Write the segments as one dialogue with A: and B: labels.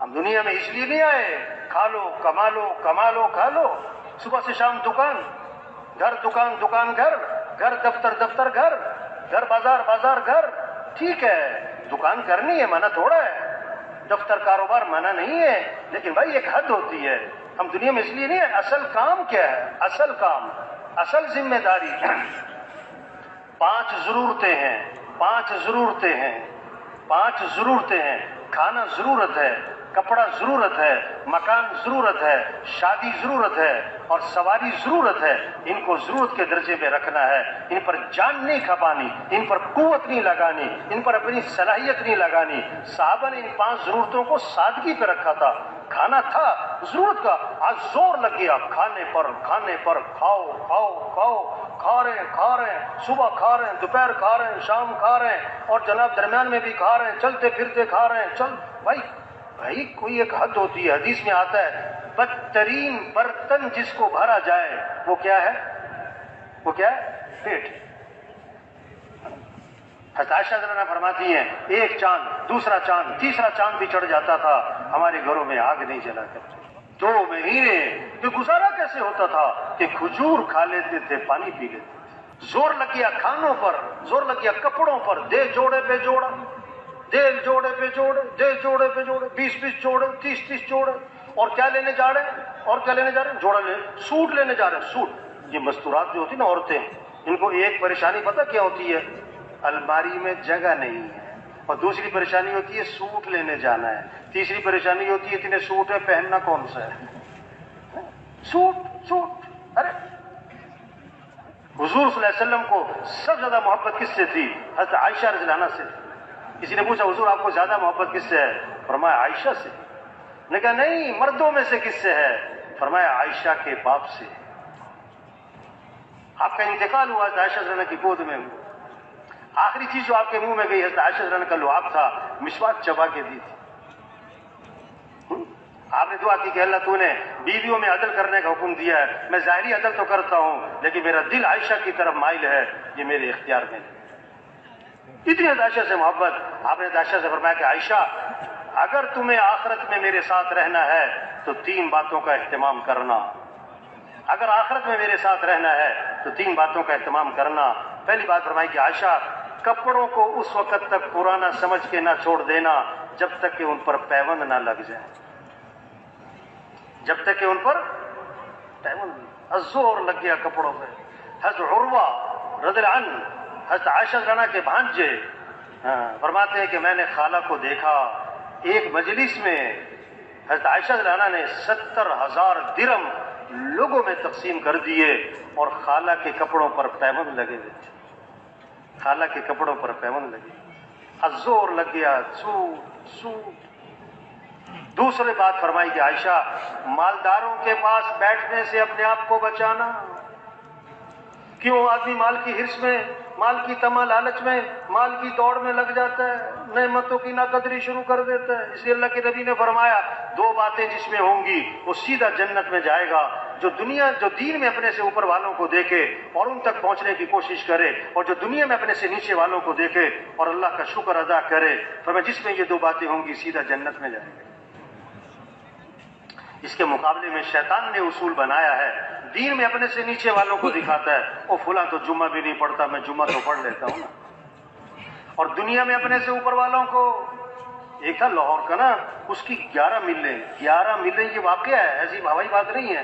A: ہم دنیا میں اس لیے نہیں آئے کھا لو کما لو کما لو کھا لو، صبح سے شام دکان، گھر دکان، دکان گھر، گھر دفتر، دفتر گھر، گھر بازار، بازار گھر. ٹھیک ہے دکان کرنی ہے، منع تھوڑا ہے، دفتر کاروبار منع نہیں ہے، لیکن بھائی ایک حد ہوتی ہے. ہم دنیا میں اس لیے نہیں ہے. اصل کام کیا ہے؟ اصل کام، اصل ذمہ داری 5 ضرورتیں ہیں. 5 ضرورتیں ہیں. 5 ضرورتیں ہیں. کھانا ضرورت ہے، کپڑا ضرورت ہے، مکان ضرورت ہے، شادی ضرورت ہے، اور سواری ضرورت ہے. ان کو ضرورت کے درجے میں رکھنا ہے. ان پر جان نہیں کھپانی، ان پر قوت نہیں لگانی، ان پر اپنی صلاحیت نہیں لگانی. صحابہ نے ان 5 ضرورتوں کو سادگی پہ رکھا تھا. کھانا تھا ضرورت کا، آج زور لگ گیا کھانے پر. کھانے پر کھاؤ کھاؤ کھاؤ، کھا رہے ہیں، صبح کھا رہے ہیں، دوپہر کھا رہے ہیں، شام کھا رہے ہیں، اور جناب درمیان میں بھی کھا رہے ہیں، چلتے پھرتے کھا رہے ہیں. چل بھائی کوئی ایک حد ہوتی ہے. حدیث میں آتا ہے بدترین برتن جس کو بھرا جائے وہ کیا ہے؟ وہ کیا ہے؟ پیٹ. حضرت عائشہ رضی اللہ عنہا فرماتی ہیں ایک چاند، دوسرا چاند، تیسرا چاند بھی چڑھ جاتا تھا، ہمارے گھروں میں آگ نہیں جلا کرتے. 2 مہینے تو گزارا کیسے ہوتا تھا کہ کھجور کھا لیتے تھے، پانی پی لیتے تھے. زور لگ گیا کھانوں پر، زور لگ گیا کپڑوں پر، دے جوڑے پہ جوڑا، دے جوڑے پہ جوڑے، دے جوڑے پہ جوڑے، 20 جوڑے، 30 جوڑے. اور کیا لینے جا رہے ہیں؟ اور کیا لینے جا رہے ہیں؟ جوڑا سوٹ لینے جا رہے ہیں. سوٹ. یہ مستورات جو ہوتی نا عورتیں، ان کو ایک پریشانی پتہ کیا ہوتی ہے؟ الماری میں جگہ نہیں ہے. اور دوسری پریشانی ہوتی ہے سوٹ لینے جانا ہے. تیسری پریشانی ہوتی ہے اتنے سوٹ ہے پہننا کون سا ہے؟ سوٹ. ارے حضور صلی اللہ علیہ وسلم کو سب سے زیادہ محبت کس سے تھی؟ حضرت عائشہ رضی اللہ عنہا سے. کسی نے پوچھا حضور آپ کو زیادہ محبت کس سے ہے؟ فرمایا عائشہ سے. نے کہا نہیں مردوں میں سے کس سے ہے؟ فرمایا عائشہ کے باپ سے. آپ کا انتقال ہوا حضرت عائشہ رضی اللہ عنہا کی گود میں. آخری چیز جو آپ کے منہ میں گئی حضرت عائشہ رضی اللہ عنہا کا لعاب تھا، مسواک چبا کے دی تھی. آپ نے دعا کی کہ اللہ تو نے بیویوں میں عدل کرنے کا حکم دیا ہے، میں ظاہری عدل تو کرتا ہوں لیکن میرا دل عائشہ کی طرف مائل ہے، یہ میرے اختیار میں نہیں. اتنی عائشہ سے محبت. آپ نے عائشہ سے فرمایا کہ عائشہ اگر تمہیں آخرت میں میرے ساتھ رہنا ہے تو 3 باتوں کا اہتمام کرنا. اگر آخرت میں میرے ساتھ رہنا ہے تو 3 باتوں کا اہتمام کرنا. پہلی بات فرمائی کہ عائشہ کپڑوں کو اس وقت تک پرانا سمجھ کے نہ چھوڑ دینا جب تک کہ ان پر پیوند نہ لگ جائے. جب تک کہ ان پر پیوند زور لگ گیا کپڑوں پہ. حضرت عروہ رضی اللہ عنہ حضرت عائشہ رضی اللہ عنہا کے بھانجے فرماتے ہیں کہ میں نے خالہ کو دیکھا ایک مجلس میں حضرت عائشہ رضی اللہ عنہا نے 70,000 درم لوگوں میں تقسیم کر دیے اور خالہ کے کپڑوں پر پیوند لگے ہوئے تھے. خالہ کے کپڑوں پر پیوند لگے، زور لگ گیا سوٹ. دوسری بات فرمائی کہ عائشہ مالداروں کے پاس بیٹھنے سے اپنے آپ کو بچانا. کیوں آدمی مال کی حرص میں، مال کی تما لالچ میں، مال کی دوڑ میں لگ جاتا ہے، نعمتوں کی ناقدری شروع کر دیتا ہے. اس لیے اللہ کے نبی نے فرمایا 2 باتیں جس میں ہوں گی وہ سیدھا جنت میں جائے گا. جو دین میں اپنے سے اوپر والوں کو دیکھے اور ان تک پہنچنے کی کوشش کرے، اور جو دنیا میں اپنے سے نیچے والوں کو دیکھے اور اللہ کا شکر ادا کرے. فرمایا جس میں یہ 2 باتیں ہوں گی سیدھا جنت میں جائے گا. اس کے مقابلے میں شیطان نے اصول بنایا ہے، دین میں اپنے سے نیچے والوں کو دکھاتا ہے او فلاں تو جمعہ بھی نہیں پڑھتا، میں جمعہ تو پڑھ لیتا ہوں نا. اور دنیا میں اپنے سے اوپر والوں کو، ایک تھا لاہور کا نا، اس کی 11 ملیں یہ واقعہ ہے، ایسی ہوائی بات نہیں ہے.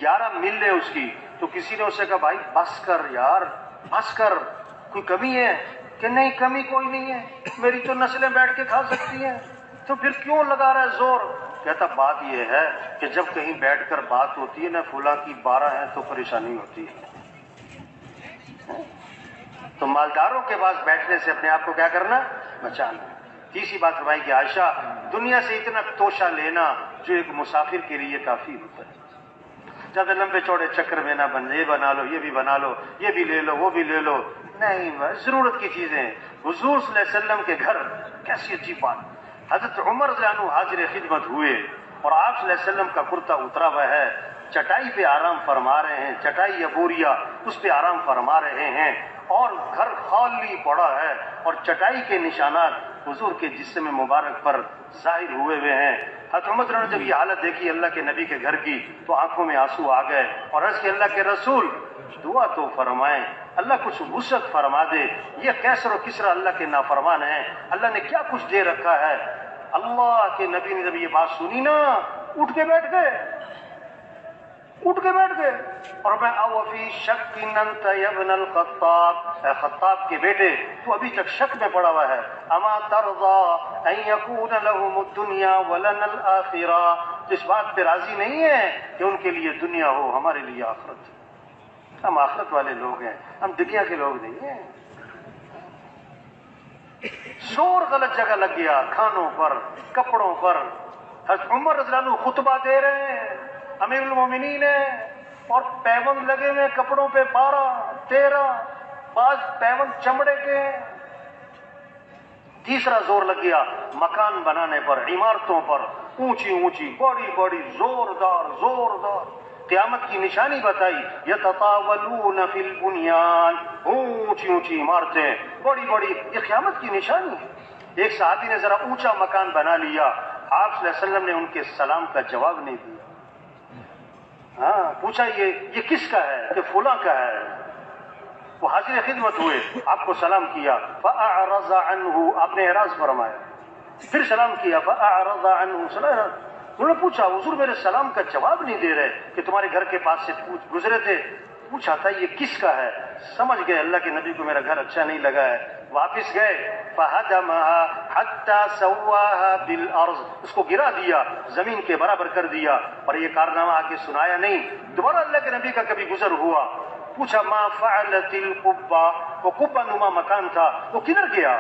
A: 11 ملیں اس کی. تو کسی نے اس سے کہا بھائی بس کر یار، بس کر، کوئی کمی ہے؟ کہ نہیں کمی کوئی نہیں ہے، میری تو نسلیں بیٹھ کے کھا سکتی ہیں، تو پھر کیوں لگا رہا ہے زور؟ کہتا بات یہ ہے کہ جب کہیں بیٹھ کر بات ہوتی ہے نا فلاں کی 12 ہے تو پریشانی ہوتی ہے. تو مالداروں کے پاس بیٹھنے سے اپنے آپ کو کیا کرنا؟ بچانا. تیسری بات فرمائی کہ عائشہ دنیا سے اتنا توشہ لینا جو ایک مسافر کے لیے کافی ہوتا ہے. زیادہ لمبے چوڑے چکر میں نہ بن، یہ بنا لو، یہ بھی بنا لو، یہ بھی لے لو، وہ بھی لے لو. نہیں، ضرورت کی چیزیں. حضور صلی اللہ علیہ وسلم کے گھر کیسی عجیب بات. حضرت عمر رضی اللہ عنہ حاضر خدمت ہوئے اور آپ صلی اللہ علیہ وسلم کا کرتا اترا ہوا ہے، چٹائی پہ آرام فرما رہے ہیں، چٹائی یا بوریا اس پہ آرام فرما رہے ہیں، اور گھر خالی پڑا ہے اور چٹائی کے نشانات حضور کے جسم مبارک پر ظاہر ہوئے ہیں. حضرت عمر نے جب یہ حالت دیکھی اللہ کے نبی کے گھر کی تو آنکھوں میں آنسو آ گئے اور عرض کہ اللہ کے رسول دعا تو فرمائیں، اللہ کچھ وسعت فرما دے، یہ کیسر و کسرا اللہ کے نافرمان ہیں، اللہ نے کیا کچھ دے رکھا ہے۔ اللہ کے نبی نے جب یہ بات سنی نا اٹھ کے بیٹھ گئے اور میں او فی شک انت یا ابن الخطاب، اے خطاب کے بیٹے تو ابھی تک شک میں پڑا ہوا ہے، اما ترضى ان يكون لهم الدنيا ولنا الاخرہ، اس بات پہ راضی نہیں ہے کہ ان کے لیے دنیا ہو ہمارے لیے آخرت، ہم آخرت والے لوگ ہیں، ہم دنیا کے لوگ نہیں ہیں۔ زور غلط جگہ لگ گیا، کھانوں پر، کپڑوں پر۔ حضرت عمر رضی اللہ عنہ خطبہ دے رہے ہیں، امیر المومنین ہیں، اور پیوند لگے ہوئے کپڑوں پہ 12 13 بعض پیوند چمڑے کے۔ تیسرا زور لگ گیا مکان بنانے پر، عمارتوں پر، اونچی اونچی، بڑی بڑی، زوردار قیامت کی نشانی بتائی، یتطاولون فی البنیان، اونچی اونچی عمارتیں، بڑی بڑی، یہ قیامت کی نشانی ہے۔ ایک صحابی نے ذرا اونچا مکان بنا لیا، آپ صلی اللہ علیہ وسلم نے ان کے سلام کا جواب نہیں دیا۔ ہاں پوچھا یہ کس کا ہے؟ کہ فلاں کا ہے۔ وہ حاضر خدمت ہوئے، آپ کو سلام کیا، فأعرض عنہ، آپ نے اعراض فرمایا، پھر سلام کیا، فأعرض عنہ، انہوں نے پوچھا حضور میرے سلام کا جواب نہیں دے رہے کہ تمہارے گھر کے پاس سے گزرے تھے، پوچھا تھا یہ کس کا ہے؟ سمجھ گئے اللہ کے نبی کو میرا گھر اچھا نہیں لگا ہے، واپس گئے، فہدمها حتى سواها بالارض، اس کو گرا دیا، زمین کے برابر کر دیا، اور یہ کارنامہ آ کے سنایا نہیں۔ دوبارہ اللہ کے نبی کا کبھی گزر ہوا، پوچھا ما فعلت القبہ، وہ قبہ نما مکان تھا وہ کدھر گیا؟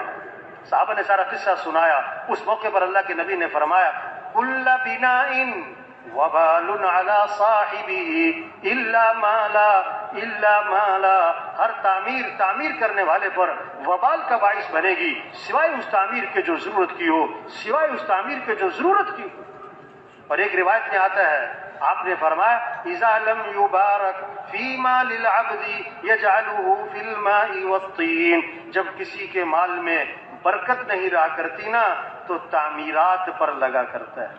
A: صحابہ نے سارا قصہ سنایا۔ اس موقع پر اللہ کے نبی نے فرمایا کل بناء وبال على صاحبه الا مالا، ہر تعمیر کرنے والے پر وبال کا باعث بنے گی سوائے اس تعمیر کے جو ضرورت کی ہو، اور ایک روایت میں آتا ہے آپ نے فرمایا اذا لم يبارك في مال العبد يجعله في الماء والطين، جب کسی کے مال میں برکت نہیں رہا کرتی نا تو تعمیرات پر لگا کرتا ہے۔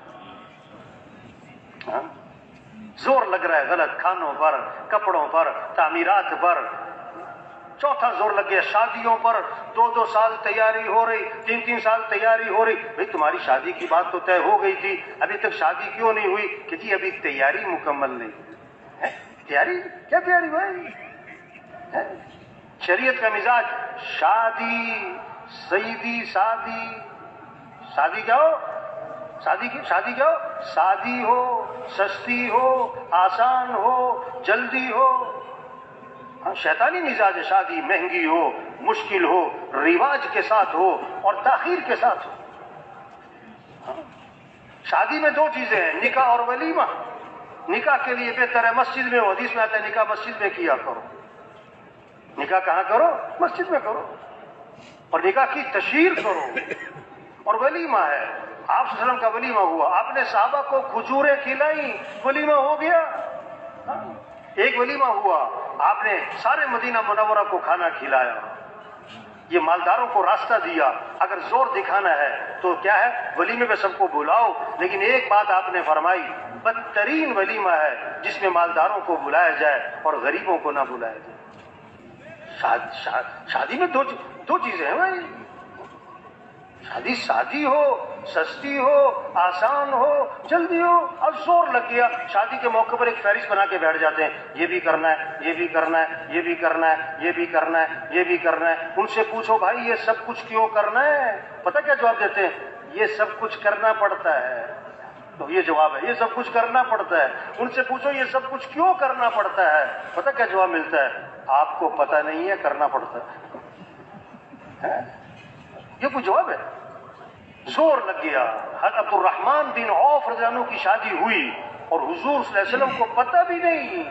A: زور لگ رہا ہے غلط، کھانوں پر، کپڑوں پر، تعمیرات پر۔ چوتھا زور لگ گیا شادیوں پر، 2 سال تیاری ہو رہی، 3 سال تیاری ہو رہی، بھئی تمہاری شادی کی بات تو طے ہو گئی تھی، ابھی تک شادی کیوں نہیں ہوئی؟ کہ جی ابھی تیاری مکمل نہیں۔ تیاری کیا تیاری بھائی؟ شریعت کا مزاج شادی سیدی، شادی کیا ہو؟ شادی ہو، سستی ہو، آسان ہو، جلدی ہو۔ شیطانی مزاج ہے، شادی مہنگی ہو، مشکل ہو، رواج کے ساتھ ہو اور تاخیر کے ساتھ ہو۔ شادی میں 2 چیزیں ہیں، نکاح اور ولیمہ۔ نکاح کے لیے بہتر ہے مسجد میں ہو، حدیث میں آتا ہے نکاح مسجد میں کیا کرو۔ نکاح کہاں کرو؟ مسجد میں کرو، اور نکاح کی تشہیر کرو۔ اور ولیمہ ہے، آپ صلی اللہ علیہ وسلم کا ولیمہ ہوا، آپ نے صحابہ کو کھجوریں کھلائیں، ولیمہ ہو گیا۔ ایک ولیمہ ہوا، آپ نے سارے مدینہ منورہ کو کھانا کھلایا، یہ مالداروں کو راستہ دیا۔ اگر زور دکھانا ہے تو کیا ہے، ولیمے پہ سب کو بلاؤ، لیکن ایک بات آپ نے فرمائی، بدترین ولیمہ ہے جس میں مالداروں کو بلایا جائے اور غریبوں کو نہ بلایا جائے۔ شادی میں دو چیزیں ہیں بھائی، شادی ہو، سستی ہو، آسان ہو، جلدی ہو۔ اب زور لگ گیا، شادی کے موقع پر ایک فہرست بنا کے بیٹھ جاتے ہیں، یہ بھی کرنا ہے، یہ بھی کرنا ہے، یہ بھی کرنا ہے، یہ بھی کرنا ہے، یہ بھی کرنا ہے۔ ان سے پوچھو بھائی یہ سب کچھ کیوں کرنا ہے؟ پتہ کیا جواب دیتے ہیں؟ یہ سب کچھ کرنا پڑتا ہے۔ تو یہ جواب ہے، یہ سب کچھ کرنا پڑتا ہے۔ ان سے پوچھو یہ سب کچھ کیوں کرنا پڑتا ہے؟ پتہ کیا جواب ملتا ہے؟ آپ کو پتہ نہیں ہے، کرنا پڑتا ہے۔ یہ کوئی جواب ہے؟ زور لگ گیا۔ حضرت عبد الرحمن بن عوف رضی اللہ عنہ کی شادی ہوئی اور حضور صلی اللہ علیہ وسلم کو پتہ بھی نہیں۔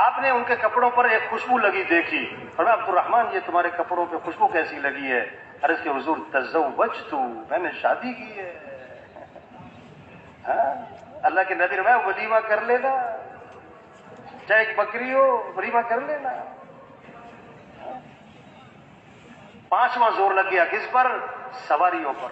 A: آپ نے ان کے کپڑوں پر ایک خوشبو لگی دیکھی، فرمایا عبد الرحمن یہ تمہارے کپڑوں پہ خوشبو کیسی لگی ہے؟ عرض کہ حضور تزوجت، میں نے شادی کی ہے۔ اللہ کے نبی نے ولیمہ کر لینا، چاہے ایک بکری ہو، ولیمہ کر لینا۔ 5واں زور لگ گیا کس پر؟ سواریوں پر۔